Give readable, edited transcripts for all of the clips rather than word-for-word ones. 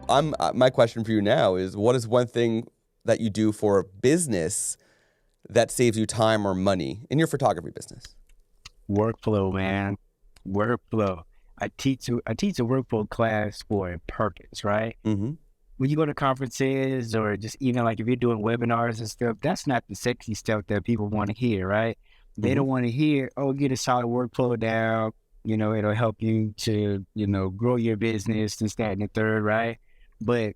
my question for you now is, what is one thing that you do for business that saves you time or money in your photography business? Workflow, man. Workflow. I teach a workflow class for a purpose, right? Mm-hmm. When you go to conferences or just even like if you're doing webinars and stuff, that's not the sexy stuff that people want to hear, right? They Mm-hmm. don't want to hear, oh, get a solid workflow down. It'll help you to, grow your business, this, that, and the third, right? But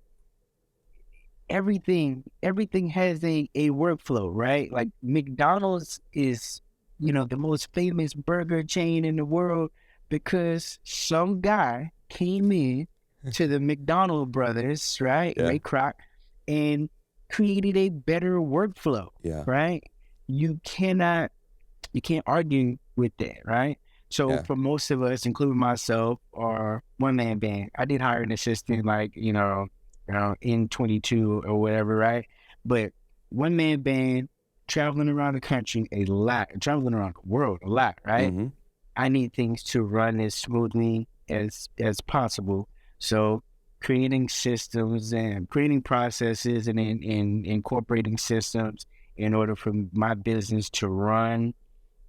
everything has a workflow, right? Like McDonald's is, the most famous burger chain in the world because some guy came in to the McDonald brothers, right? Yeah. Ray Kroc, and created a better workflow, Yeah. right? You cannot you can't argue with that, right? So Yeah. for most of us, including myself, are one man band. I did hire an assistant, like in 22 or whatever, right? But one man band, traveling around the country a lot, traveling around the world a lot, right? Mm-hmm. I need things to run as smoothly as possible. So creating systems and creating processes and incorporating systems in order for my business to run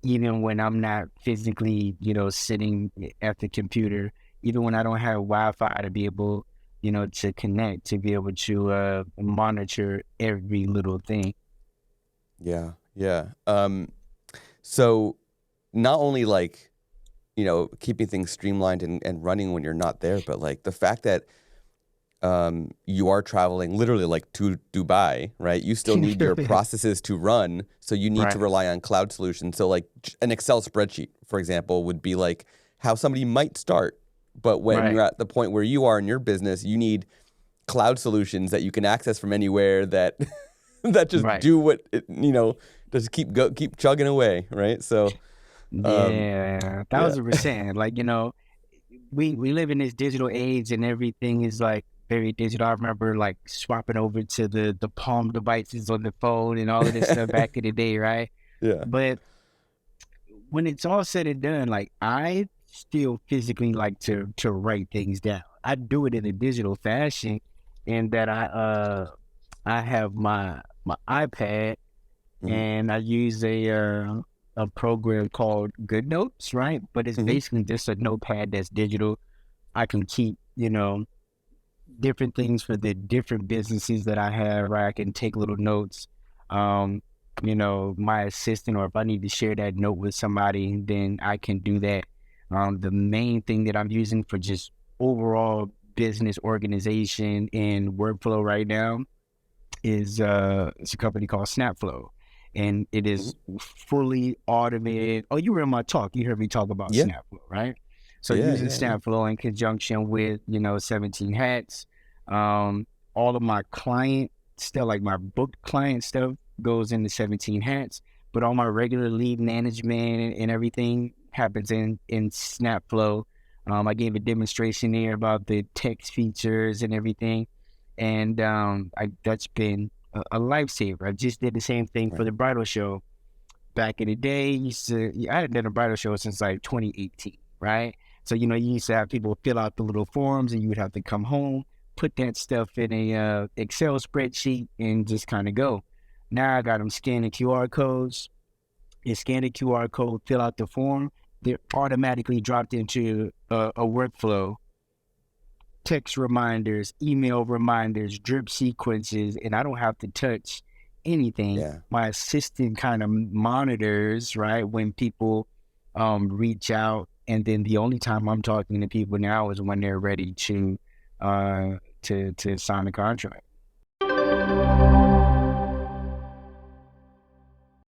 even when I'm not physically, sitting at the computer, even when I don't have Wi-Fi to be able, to connect, to be able to monitor every little thing. Yeah. Yeah. So not only like, keeping things streamlined and running when you're not there, but like the fact that you are traveling literally like to Dubai, right? You still need your processes to run, so you need to Right, rely on cloud solutions. So like an Excel spreadsheet, for example, would be like how somebody might start, but when right, you're at the point where you are in your business, you need cloud solutions that you can access from anywhere that that just right. do what just keep chugging away, right? So um, Yeah, yeah, 1,000%. Like, we live in this digital age and everything is like very digital. I remember like swapping over to the palm devices on the phone and all of this stuff back in the day, right? yeah, But when it's all said and done, like I still physically like to write things down. I do it in a digital fashion, in that I have my iPad mm-hmm, and I use a program called Good Notes, right? But it's mm-hmm, basically just a notepad that's digital. I can keep different things for the different businesses that I have, right? I can take little notes. Um, my assistant, or if I need to share that note with somebody, then I can do that. The main thing that I'm using for just overall business organization and workflow right now is it's a company called Snapflow, and it mm-hmm. is fully automated. Oh, you were in my talk. You heard me talk about Yeah, Snapflow, right? So yeah, using yeah, yeah. Snapflow in conjunction with 17 hats, um, all of my client stuff, like my booked client stuff, goes into 17 hats, but all my regular lead management and everything happens in Snapflow. I gave a demonstration there about the text features and everything, and that's been a lifesaver. I just did the same thing for Right. the bridal show back in the day. I hadn't done a bridal show since like 2018, right? So you used to have people fill out the little forms, and you would have to come home, put that stuff in a Excel spreadsheet, and just kind of go. Now I got them scanning QR codes. You scan the QR code, fill out the form. They're automatically dropped into a workflow, text reminders, email reminders, drip sequences, and I don't have to touch anything. Yeah. My assistant kind of monitors, right, when people reach out, and then the only time I'm talking to people now is when they're ready to sign the contract.